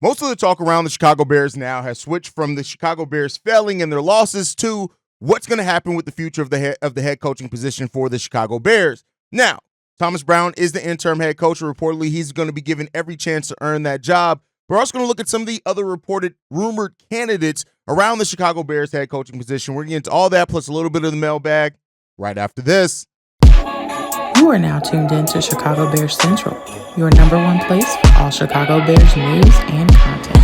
Most of the talk around the Chicago Bears now has switched from the Chicago Bears failing in their losses to what's going to happen with the future of the head coaching position for the Chicago Bears. Now, Thomas Brown is the interim head coach. Reportedly, he's going to be given every chance to earn that job. We're also going to look at some of the other reported rumored candidates around the Chicago Bears head coaching position. We're going to get into all that plus a little bit of the mailbag right after this. You are now tuned in to Chicago Bears Central, your number one place for all Chicago Bears news and content.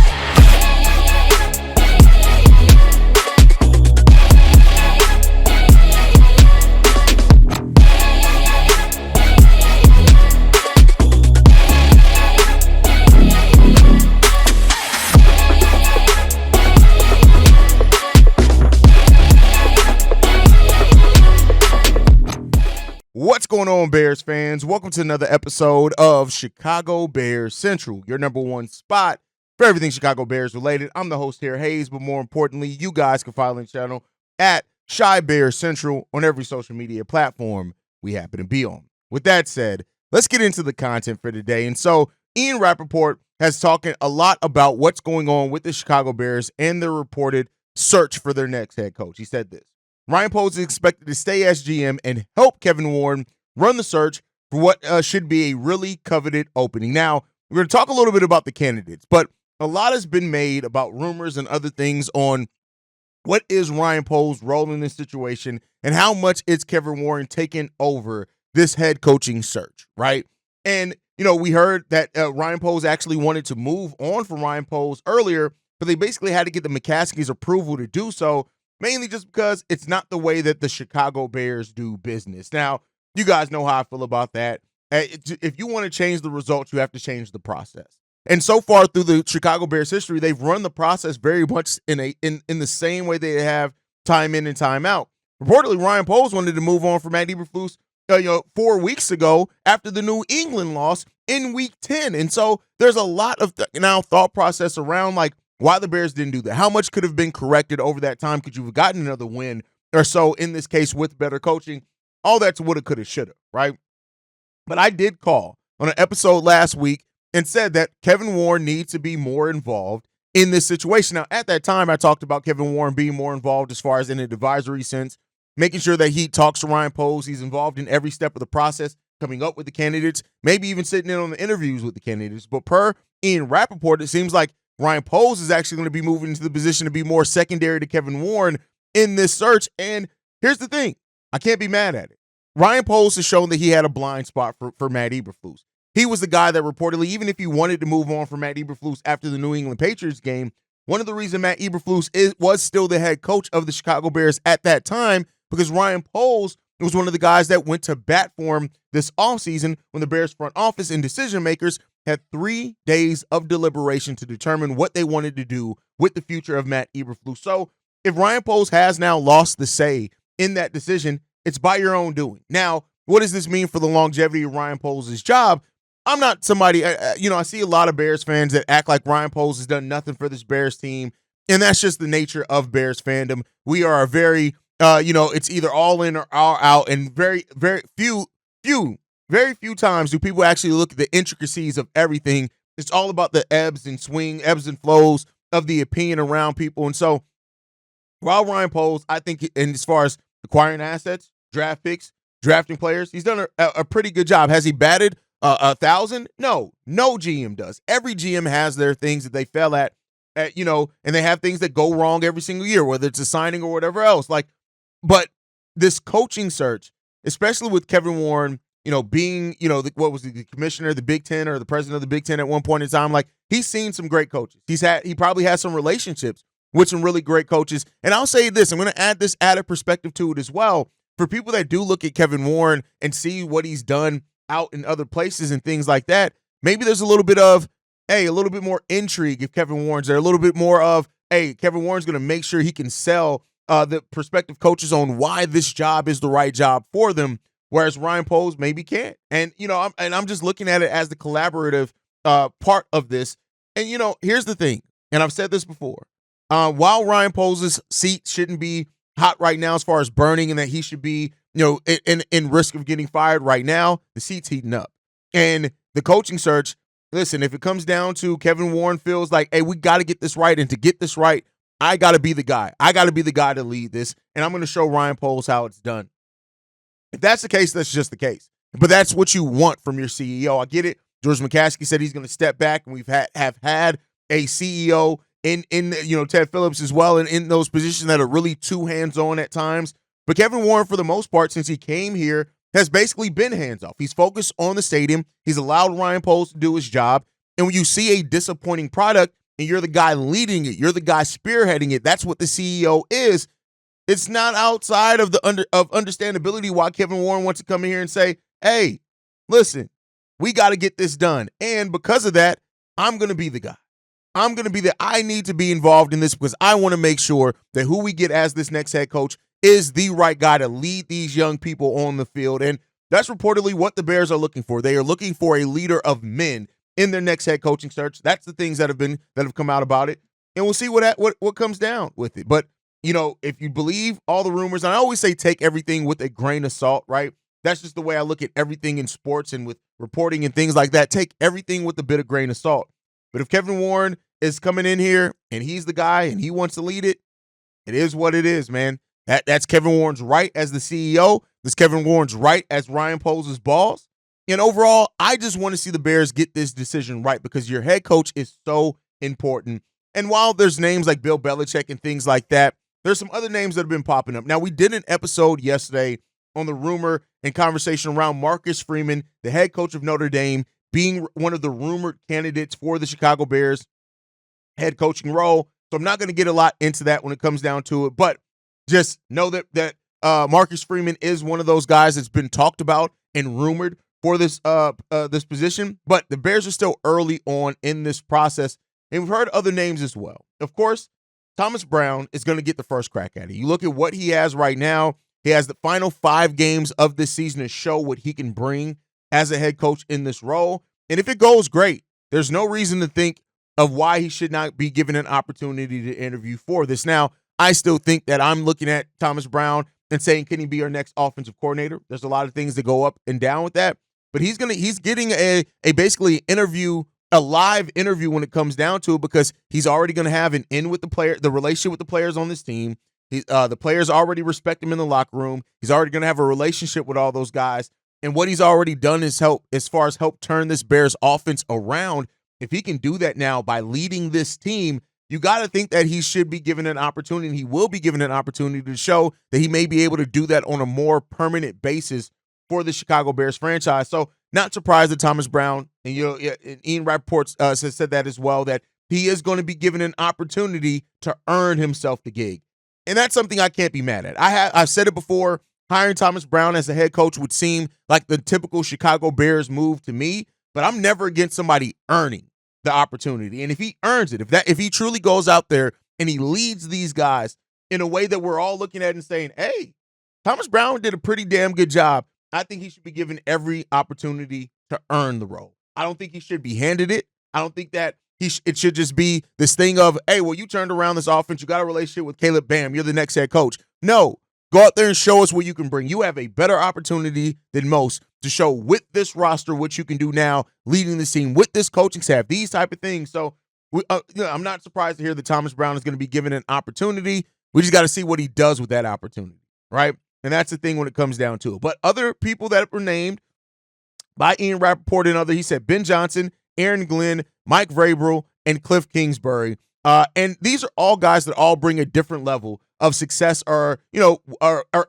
What's going on, Bears fans? Welcome to another episode of Chicago Bears Central, your number one spot for everything Chicago Bears related. I'm the host here, Haize, but more importantly, you guys can follow the channel at Chi Bears Central on every social media platform we happen to be on. With that said, let's get into the content for today. And so, Ian Rapoport has talked a lot about what's going on with the Chicago Bears and their reported search for their next head coach. He said this: Ryan Poles is expected to stay as GM and help Kevin Warren run the search for what should be a really coveted opening. Now, we're going to talk a little bit about the candidates, but a lot has been made about rumors and other things on what is Ryan Poles' role in this situation and how much is Kevin Warren taking over this head coaching search, right? And, we heard that Ryan Poles actually wanted to move on from Ryan Poles earlier, but they basically had to get the McCaskey's approval to do so, mainly just because it's not the way that the Chicago Bears do business. Now, you guys know how I feel about that. If you want to change the results, you have to change the process. And so far through the Chicago Bears history, they've run the process very much in the same way they have time in and time out. Reportedly, Ryan Poles wanted to move on from Matt Eberflus 4 weeks ago after the New England loss in Week 10. And so there's a lot of thought process around why the Bears didn't do that. How much could have been corrected over that time? Could you have gotten another win or so in this case with better coaching? All that's woulda, coulda, shoulda, right? But I did call on an episode last week and said that Kevin Warren needs to be more involved in this situation. Now, at that time, I talked about Kevin Warren being more involved as far as in an advisory sense, making sure that he talks to Ryan Poles. He's involved in every step of the process, coming up with the candidates, maybe even sitting in on the interviews with the candidates. But per Ian Rapoport, it seems like Ryan Poles is actually going to be moving into the position to be more secondary to Kevin Warren in this search. And here's the thing. I can't be mad at it. Ryan Poles has shown that he had a blind spot for Matt Eberflus. He was the guy that reportedly, even if he wanted to move on from Matt Eberflus after the New England Patriots game, one of the reasons Matt Eberflus was still the head coach of the Chicago Bears at that time, because Ryan Poles was one of the guys that went to bat for him this offseason when the Bears front office and decision makers had 3 days of deliberation to determine what they wanted to do with the future of Matt Eberflus. So if Ryan Poles has now lost the say in that decision, it's by your own doing. Now, what does this mean for the longevity of Ryan Poles' job? I'm not somebody, I see a lot of Bears fans that act like Ryan Poles has done nothing for this Bears team, and that's just the nature of Bears fandom. We are a very, it's either all in or all out, and very, very few times do people actually look at the intricacies of everything. It's all about the ebbs and flows of the opinion around people. And so while Ryan Poles, I think, and as far as acquiring assets, draft picks, drafting players, he's done a pretty good job. Has he batted 1,000? No GM does. Every GM has their things that they fail at, and they have things that go wrong every single year, whether it's a signing or whatever else. But this coaching search, especially with Kevin Warren, being, the commissioner of the Big Ten or the president of the Big Ten at one point in time, he's seen some great coaches. He probably has some relationships with some really great coaches. And I'll say this, I'm going to add this added perspective to it as well. For people that do look at Kevin Warren and see what he's done out in other places and things like that, maybe there's a little bit of, a little bit more intrigue if Kevin Warren's there, a little bit more of, Kevin Warren's going to make sure he can sell the prospective coaches on why this job is the right job for them, whereas Ryan Poles maybe can't. And, I'm just looking at it as the collaborative part of this. And, here's the thing, and I've said this before. While Ryan Poles' seat shouldn't be hot right now as far as burning and that he should be, in risk of getting fired right now, the seat's heating up. And the coaching search listen, if it comes down to Kevin Warren feels like, hey, we got to get this right, and to get this right, I got to be the guy. I got to be the guy to lead this, and I'm going to show Ryan Poles how it's done. If that's the case, that's just the case. But that's what you want from your CEO. I get it. George McCaskey said he's going to step back, and we've have had a CEO in Ted Phillips as well, and in those positions that are really too hands-on at times. But Kevin Warren, for the most part, since he came here, has basically been hands-off. He's focused on the stadium. He's allowed Ryan Poles to do his job. And when you see a disappointing product and you're the guy leading it, you're the guy spearheading it, that's what the CEO is. It's not outside of understandability why Kevin Warren wants to come in here and say, hey, listen, we got to get this done. And because of that, I'm going to be the guy. I need to be involved in this because I want to make sure that who we get as this next head coach is the right guy to lead these young people on the field. And that's reportedly what the Bears are looking for. They are looking for a leader of men in their next head coaching search. That's the things that have come out about it. And we'll see what comes down with it. But, if you believe all the rumors, and I always say take everything with a grain of salt, right? That's just the way I look at everything in sports and with reporting and things like that. Take everything with a bit of grain of salt. But if Kevin Warren is coming in here and he's the guy and he wants to lead it, it is what it is, man. That's Kevin Warren's right as the CEO. That's Kevin Warren's right as Ryan Poles' boss. And overall, I just want to see the Bears get this decision right because your head coach is so important. And while there's names like Bill Belichick and things like that, there's some other names that have been popping up. Now, we did an episode yesterday on the rumor and conversation around Marcus Freeman, the head coach of Notre Dame, being one of the rumored candidates for the Chicago Bears head coaching role. So I'm not going to get a lot into that when it comes down to it, but just know that Marcus Freeman is one of those guys that's been talked about and rumored for this position. But the Bears are still early on in this process, and we've heard other names as well. Of course, Thomas Brown is going to get the first crack at it. You look at what he has right now. He has the final 5 games of this season to show what he can bring as a head coach in this role. And if it goes great, there's no reason to think of why he should not be given an opportunity to interview for this. Now, I still think that I'm looking at Thomas Brown and saying, can he be our next offensive coordinator? There's a lot of things that go up and down with that. But he's getting a basically interview, a live interview when it comes down to it, because he's already going to have an in with the player, the relationship with the players on this team. The players already respect him in the locker room. He's already going to have a relationship with all those guys. And what he's already done is help turn this Bears offense around. If he can do that now by leading this team, you got to think that he should be given an opportunity, and he will be given an opportunity to show that he may be able to do that on a more permanent basis for the Chicago Bears franchise. So not surprised that Thomas Brown and Ian Rappaport said that as well, that he is going to be given an opportunity to earn himself the gig. And that's something I can't be mad at. I've said it before, hiring Thomas Brown as a head coach would seem like the typical Chicago Bears move to me, but I'm never against somebody earning the opportunity. And if he earns it, if he truly goes out there and he leads these guys in a way that we're all looking at and saying, hey, Thomas Brown did a pretty damn good job, I think he should be given every opportunity to earn the role. I don't think he should be handed it. I don't think that it should just be this thing of, hey, well, you turned around this offense. You got a relationship with Caleb. Bam, you're the next head coach. No, go out there and show us what you can bring. You have a better opportunity than most to show with this roster what you can do now, leading this team with this coaching staff, these type of things. So I'm not surprised to hear that Thomas Brown is going to be given an opportunity. We just got to see what he does with that opportunity, right? And that's the thing when it comes down to it. But other people that were named by Ian Rappaport and others, he said Ben Johnson, Aaron Glenn, Mike Vrabel, and Kliff Kingsbury. And these are all guys that all bring a different level of success or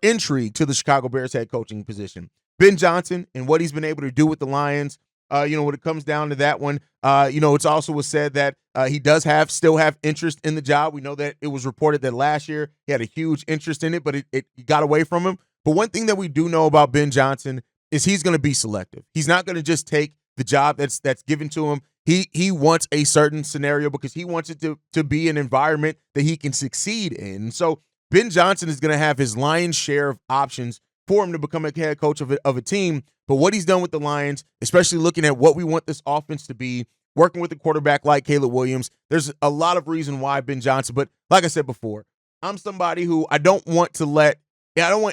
intrigue to the Chicago Bears head coaching position. Ben Johnson and what he's been able to do with the Lions, when it comes down to that one, it's also was said that he does still have interest in the job. We know that it was reported that last year he had a huge interest in it, but it got away from him. But one thing that we do know about Ben Johnson is he's going to be selective. He's not going to just take the job that's given to him. He wants a certain scenario because he wants it to be an environment that he can succeed in. So Ben Johnson is going to have his lion's share of options for him to become a head coach of a team. But what he's done with the Lions, especially looking at what we want this offense to be, working with a quarterback like Caleb Williams, there's a lot of reason why Ben Johnson. But like I said before, I'm somebody who I don't want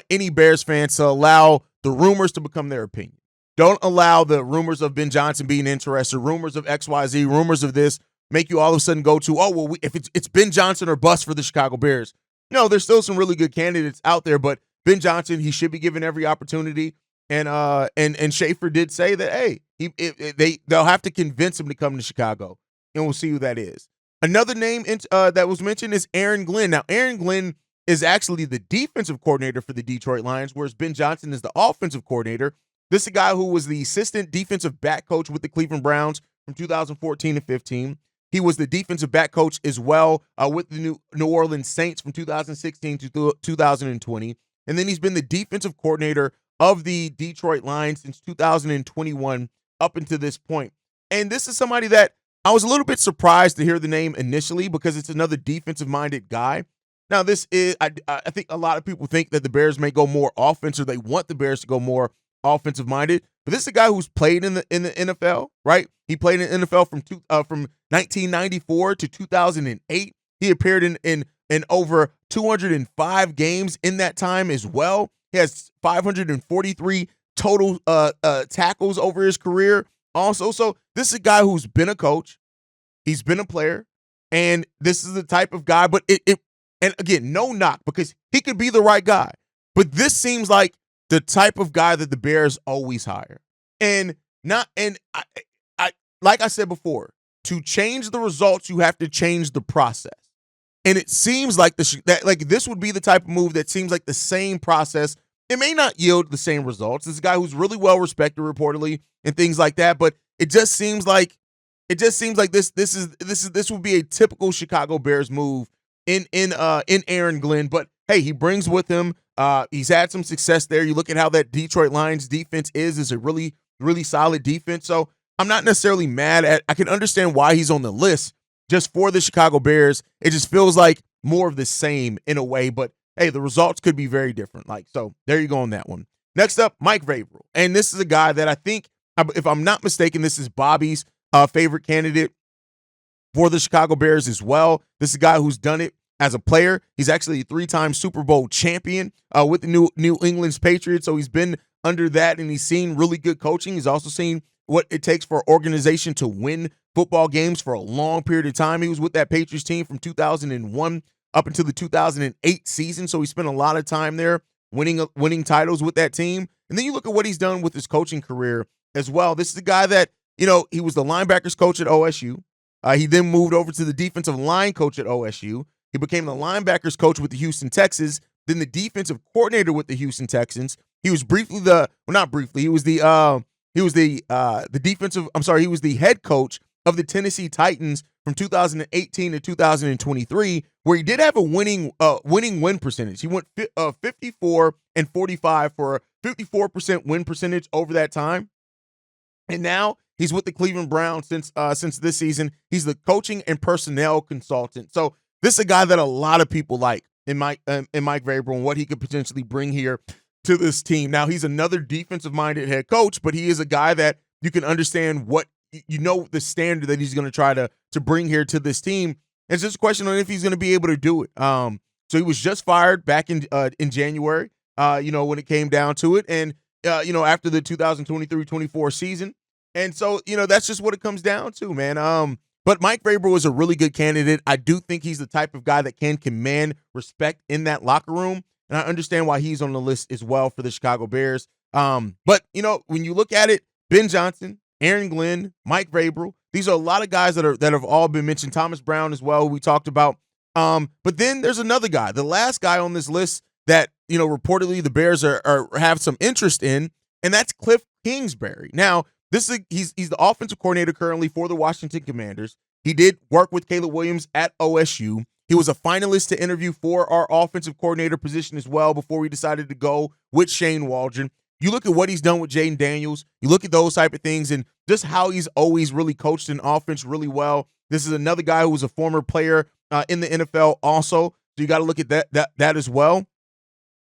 any Bears fans to allow the rumors to become their opinion. Don't allow the rumors of Ben Johnson being interested, rumors of XYZ, rumors of this make you all of a sudden go to, oh, well, if it's Ben Johnson or bust for the Chicago Bears. No, there's still some really good candidates out there, but Ben Johnson, he should be given every opportunity. And Schaefer did say that, hey, they'll have to convince him to come to Chicago, and we'll see who that is. Another name that was mentioned is Aaron Glenn. Now, Aaron Glenn is actually the defensive coordinator for the Detroit Lions, whereas Ben Johnson is the offensive coordinator. This is a guy who was the assistant defensive back coach with the Cleveland Browns from 2014 to 15. He was the defensive back coach as well with the New Orleans Saints from 2016 to 2020. And then he's been the defensive coordinator of the Detroit Lions since 2021 up until this point. And this is somebody that I was a little bit surprised to hear the name initially because it's another defensive-minded guy. Now, this is, I think a lot of people think that the Bears may go more offense, or they want the Bears to go more offensive-minded. But this is a guy who's played in the NFL, right? He played in the NFL from 1994 to 2008. He appeared in over 205 games in that time as well. He has 543 total tackles over his career also. So this is a guy who's been a coach. He's been a player. And this is the type of guy, but and again, no knock, because he could be the right guy. But this seems like the type of guy that the Bears always hire. And I like I said before, to change the results, you have to change the process. And it seems like this would be the type of move that seems like the same process. It may not yield the same results. This is a guy who's really well respected reportedly and things like that, but it just seems like this would be a typical Chicago Bears move in Aaron Glenn. But hey, he brings with him. He's had some success there. You look at how that Detroit Lions defense is a really, really solid defense. So I'm not necessarily mad at. I can understand why he's on the list just for the Chicago Bears. It just feels like more of the same in a way. But hey, the results could be very different. So there you go on that one. Next up, Mike Vrabel, and this is a guy that I think, if I'm not mistaken, this is Bobby's favorite candidate for the Chicago Bears as well. This is a guy who's done it as a player. He's actually a 3-time Super Bowl champion with the New England Patriots. So he's been under that, and he's seen really good coaching. He's also seen what it takes for an organization to win football games for a long period of time. He was with that Patriots team from 2001 up until the 2008 season. So he spent a lot of time there winning titles with that team. And then you look at what he's done with his coaching career as well. This is a guy that, he was the linebackers coach at OSU. He then moved over to the defensive line coach at OSU. He became the linebackers coach with the Houston Texans, then the defensive coordinator with the Houston Texans. He was he was the head coach of the Tennessee Titans from 2018 to 2023, where he did have a winning win percentage. He went 54 and 45 for a 54% win percentage over that time. And now he's with the Cleveland Browns since this season. He's the coaching and personnel consultant. So this is a guy that a lot of people like in Mike Vrabel and what he could potentially bring here to this team. Now, he's another defensive-minded head coach, but he is a guy that you can understand the standard that he's going to try to bring here to this team. It's just a question on if he's going to be able to do it. So he was just fired back in January, when it came down to it, and after the 2023-24 season. And so, that's just what it comes down to, man. But Mike Vrabel is a really good candidate. I do think he's the type of guy that can command respect in that locker room. And I understand why he's on the list as well for the Chicago Bears. But, when you look at it, Ben Johnson, Aaron Glenn, Mike Vrabel, these are a lot of guys that have all been mentioned. Thomas Brown as well, who we talked about. But then there's another guy, the last guy on this list that, reportedly the Bears have some interest in, and that's Kliff Kingsbury. Now, he's the offensive coordinator currently for the Washington Commanders. He did work with Caleb Williams at OSU. He was a finalist to interview for our offensive coordinator position as well before we decided to go with Shane Waldron. You look at what he's done with Jaden Daniels. You look at those type of things and just how he's always really coached an offense really well. This is another guy who was a former player in the NFL also. So you got to look at that as well.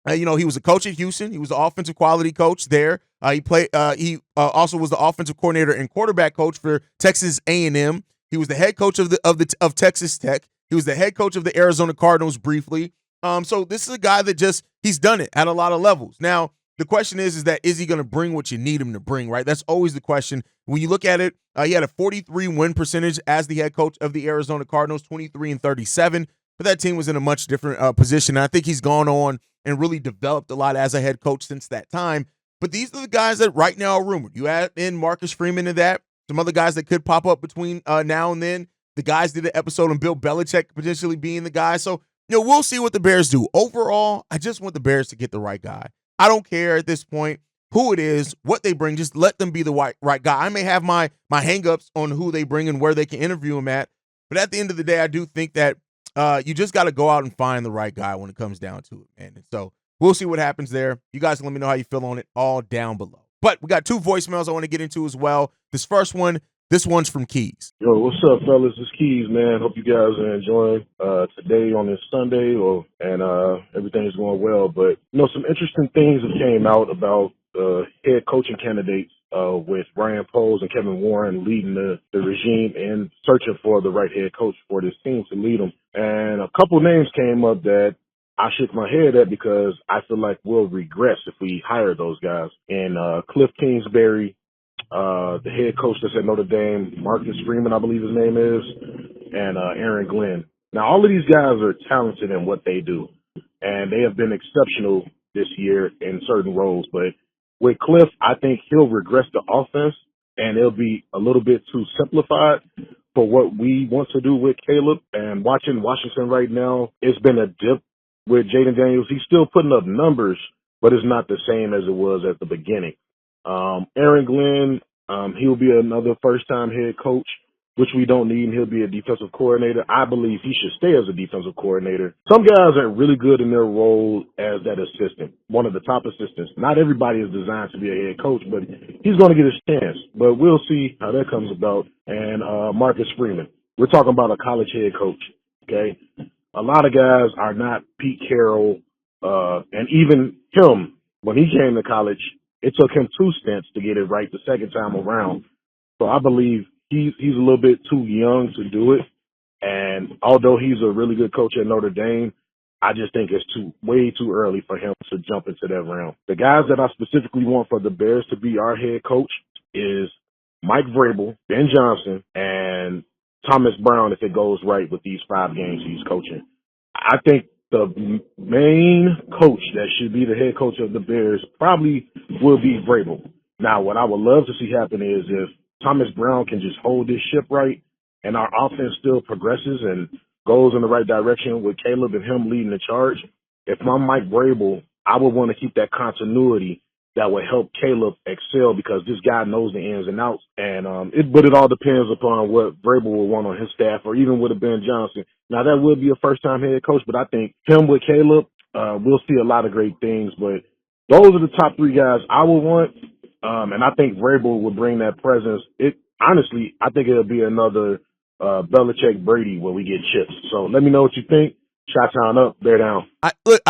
He was a coach at Houston. He was the offensive quality coach there. He also was the offensive coordinator and quarterback coach for Texas A&M. He was the head coach of Texas Tech. He was the head coach of the Arizona Cardinals briefly. So this is a guy that he's done it at a lot of levels. Now, The question is that is he going to bring what you need him to bring, right? That's always the question. When you look at it, he had a 43 win percentage as the head coach of the Arizona Cardinals, 23-37. But that team was in a much different position. And I think he's gone on and really developed a lot as a head coach since that time. But these are the guys that right now are rumored. You add in Marcus Freeman to that, some other guys that could pop up between now and then. The guys did an episode on Bill Belichick potentially being the guy. So, we'll see what the Bears do. Overall, I just want the Bears to get the right guy. I don't care at this point who it is, what they bring. Just let them be the right guy. I may have my hangups on who they bring and where they can interview him at. But at the end of the day, I do think that you just got to go out and find the right guy when it comes down to it, man. And so we'll see what happens there. You guys let me know how you feel on it all down below. But we got 2 voicemails I want to get into as well. This one's from Keys. Yo, what's up, fellas? It's Keys, man. Hope you guys are enjoying today on this Sunday, and everything's going well. But some interesting things have came out about head coaching candidates with Ryan Poles and Kevin Warren leading the regime and searching for the right head coach for this team to lead them. And a couple names came up that I shook my head at because I feel like we'll regress if we hire those guys. And Kliff Kingsbury, the head coach that's at Notre Dame, Marcus Freeman, I believe his name is, and Aaron Glenn. Now, all of these guys are talented in what they do, and they have been exceptional this year in certain roles. But with Kliff, I think he'll regress the offense, and it'll be a little bit too simplified for what we want to do with Caleb. And watching Washington right now, it's been a dip with Jaden Daniels. He's still putting up numbers, but it's not the same as it was at the beginning. Aaron Glenn, he'll be another first-time head coach, which we don't need, and he'll be a defensive coordinator. I believe he should stay as a defensive coordinator. Some guys are really good in their role as that assistant, one of the top assistants. Not everybody is designed to be a head coach, but he's going to get his chance. But we'll see how that comes about. And Marcus Freeman, we're talking about a college head coach, okay? A lot of guys are not Pete Carroll, and even him, when he came to college, it took him 2 stints to get it right the second time around. So I believe he's a little bit too young to do it. And although he's a really good coach at Notre Dame, I just think it's way too early for him to jump into that round. The guys that I specifically want for the Bears to be our head coach is Mike Vrabel, Ben Johnson, and Thomas Brown if it goes right with these 5 games he's coaching. I think the main coach that should be the head coach of the Bears probably will be Vrabel. Now, what I would love to see happen is if Thomas Brown can just hold this ship right and our offense still progresses and goes in the right direction with Caleb and him leading the charge, if I'm Mike Vrabel, I would want to keep that continuity that would help Caleb excel because this guy knows the ins and outs. And but it all depends upon what Vrabel will want on his staff or even with a Ben Johnson. Now, that would be a first-time head coach, but I think him with Caleb, we'll see a lot of great things. But those are the top 3 guys I would want, and I think Vrabel will bring that presence. Honestly, I think it'll be another Belichick-Brady where we get chips. So let me know what you think. Shot-town up, bear down.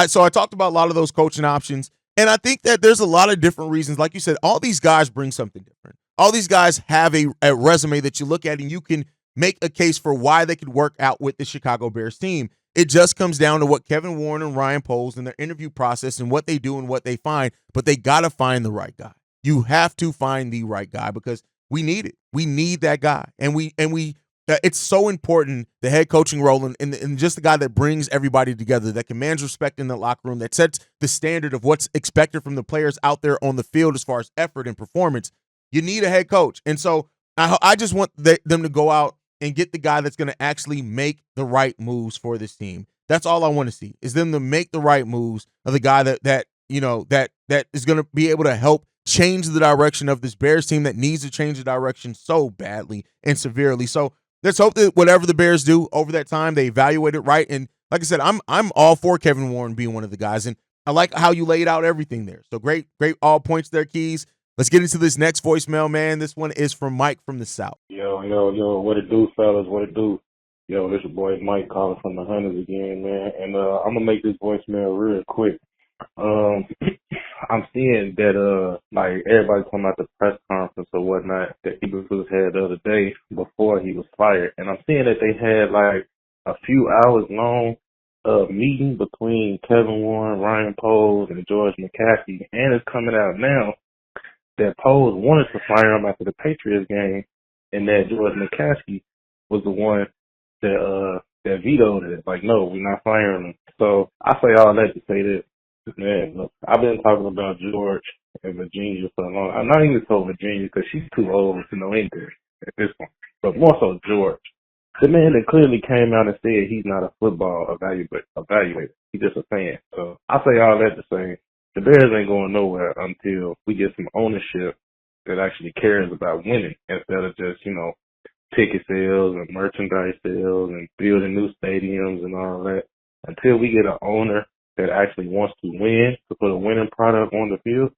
So I talked about a lot of those coaching options. And I think that there's a lot of different reasons. Like you said, all these guys bring something different. All these guys have a resume that you look at and you can make a case for why they could work out with the Chicago Bears team. It just comes down to what Kevin Warren and Ryan Poles and their interview process and what they do and what they find. But they got to find the right guy. You have to find the right guy because we need it. We need that guy. And it's so important, the head coaching role and just the guy that brings everybody together, that commands respect in the locker room, that sets the standard of what's expected from the players out there on the field as far as effort and performance. You need a head coach. And so I just want them to go out and get the guy that's going to actually make the right moves for this team. That's all I want to see is them to make the right moves of the guy that is going to be able to help change the direction of this Bears team that needs to change the direction so badly and severely. So let's hope that whatever the Bears do over that time, they evaluate it right. And like I said, I'm all for Kevin Warren being one of the guys. And I like how you laid out everything there. So great all points there, Keys. Let's get into this next voicemail, man. This one is from Mike from the South. Yo, what it do, fellas? What it do? Yo, this your boy Mike calling from the Hunters again, man. And I'm gonna make this voicemail real quick. I'm seeing that like everybody's talking about the press conference or whatnot that Eagles had the other day before he was fired, and I'm seeing that they had like a few hours long meeting between Kevin Warren, Ryan Poles, and George McCaskey, and it's coming out now that Poles wanted to fire him after the Patriots game, and that George McCaskey was the one that vetoed it. Like, no, we're not firing him. So I say all that to say this. Man, look, I've been talking about George and Virginia for a long time. I'm not even so Virginia because she's too old to know English at this point, but more so George. The man that clearly came out and said he's not a football evaluator. He's just a fan. So I say all that to say the Bears ain't going nowhere until we get some ownership that actually cares about winning instead of just, ticket sales and merchandise sales and building new stadiums and all that. Until we get an owner that actually wants to win, to put a winning product on the field,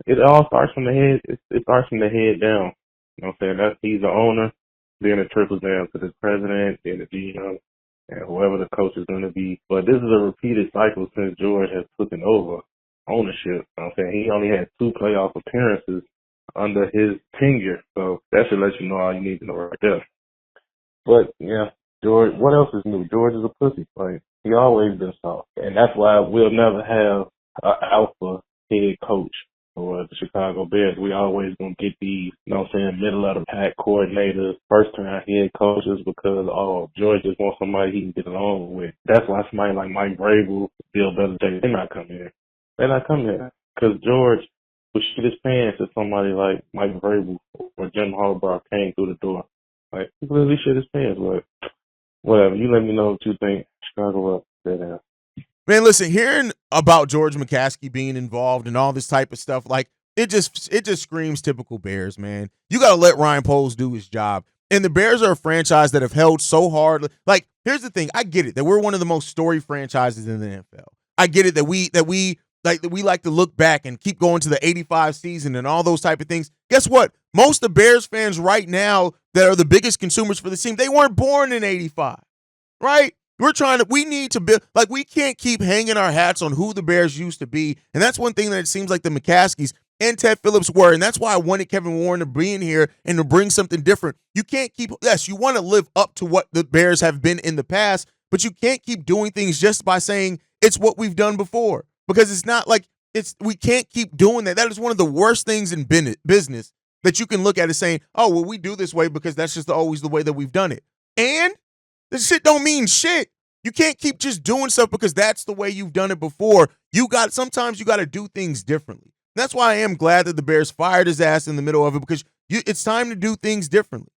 it all starts from the head. It starts from the head down. You know what I'm saying? He's the owner. Then it trickles down to the president, then the GM, and whoever the coach is going to be. But this is a repeated cycle since George has taken over ownership. You know what I'm saying? He only had 2 playoff appearances under his tenure. So that should let you know all you need to know right there. But, yeah, George, what else is new? George is a pussy. Like, he always been soft. And that's why we'll never have an alpha head coach for the Chicago Bears. We always gonna get these, middle of the pack coordinators, first time head coaches because George just wants somebody he can get along with. That's why somebody like Mike Vrabel, Bill Belichick, they're not coming here. They're not coming here because George would shit his pants if somebody like Mike Vrabel or Jim Harbaugh came through the door. Like, he really shit his pants, but whatever. You let me know what you think. Chicago up, there now. Man, listen, hearing about George McCaskey being involved and all this type of stuff, like, it just screams typical Bears, man. You got to let Ryan Poles do his job. And the Bears are a franchise that have held so hard. Like, here's the thing. I get it that we're one of the most storied franchises in the NFL. I get it that we like to look back and keep going to the 85 season and all those type of things. Guess what? Most of the Bears fans right now that are the biggest consumers for the team, they weren't born in 85, right? We need to build, like, we can't keep hanging our hats on who the Bears used to be. And that's one thing that it seems like the McCaskies and Ted Phillips were. And that's why I wanted Kevin Warren to be in here and to bring something different. You can't keep, yes, you want to live up to what the Bears have been in the past, but you can't keep doing things just by saying it's what we've done before. Because it's not like we can't keep doing that. That is one of the worst things in business that you can look at as saying, oh, well, we do this way because that's just always the way that we've done it. And this shit don't mean shit. You can't keep just doing stuff because that's the way you've done it before. Sometimes you got to do things differently. That's why I am glad that the Bears fired his ass in the middle of it because it's time to do things differently.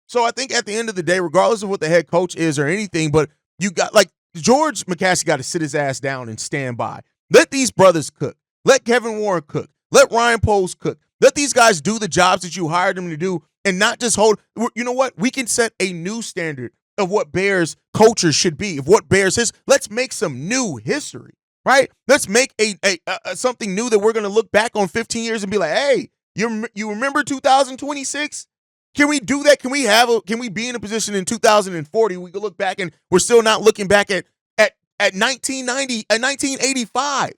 So I think at the end of the day, regardless of what the head coach is or anything, but you got, like, George McCaskey got to sit his ass down and stand by. Let these brothers cook. Let Kevin Warren cook. Let Ryan Poles cook. Let these guys do the jobs that you hired them to do and not just hold. You know what? We can set a new standard of what Bears culture should be, of what Bears is. Let's make some new history, right? Let's make a something new that we're going to look back on 15 years and be like, hey, you remember 2026? Can we do that? Can we be in a position in 2040 we can look back and we're still not looking back at 1990 and 1985?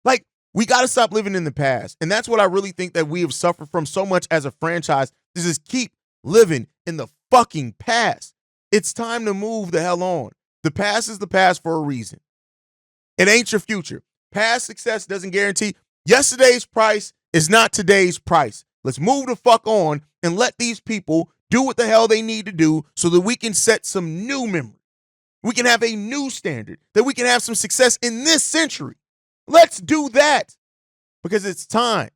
Like, we got to stop living in the past. And that's what I really think that we have suffered from so much as a franchise. Is just keep living in the fucking past. It's time to move the hell on. The past is the past for a reason. It ain't your future. Past success doesn't guarantee. Yesterday's price is not today's price. Let's move the fuck on and let these people do what the hell they need to do so that we can set some new memory. We can have a new standard, that we can have some success in this century. Let's do that because it's time.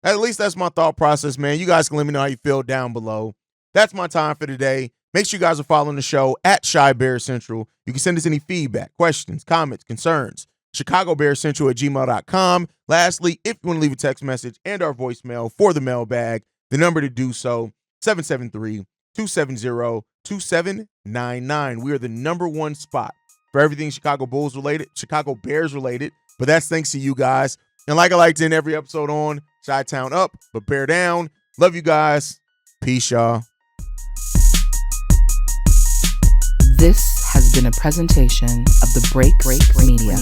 At least that's my thought process, man. You guys can let me know how you feel down below. That's my time for today. Make sure you guys are following the show at Shy Bear Central. You can send us any feedback, questions, comments, concerns. ChicagoBearsCentral@gmail.com. Lastly, if you want to leave a text message and our voicemail for the mailbag, the number to do so, 773-270-2799. We are the #1 spot for everything Chicago Bulls related, Chicago Bears related, but that's thanks to you guys. And like I like to end every episode on, Chi-Town up, but bear down. Love you guys. Peace, y'all. This has been a presentation of the Break Media.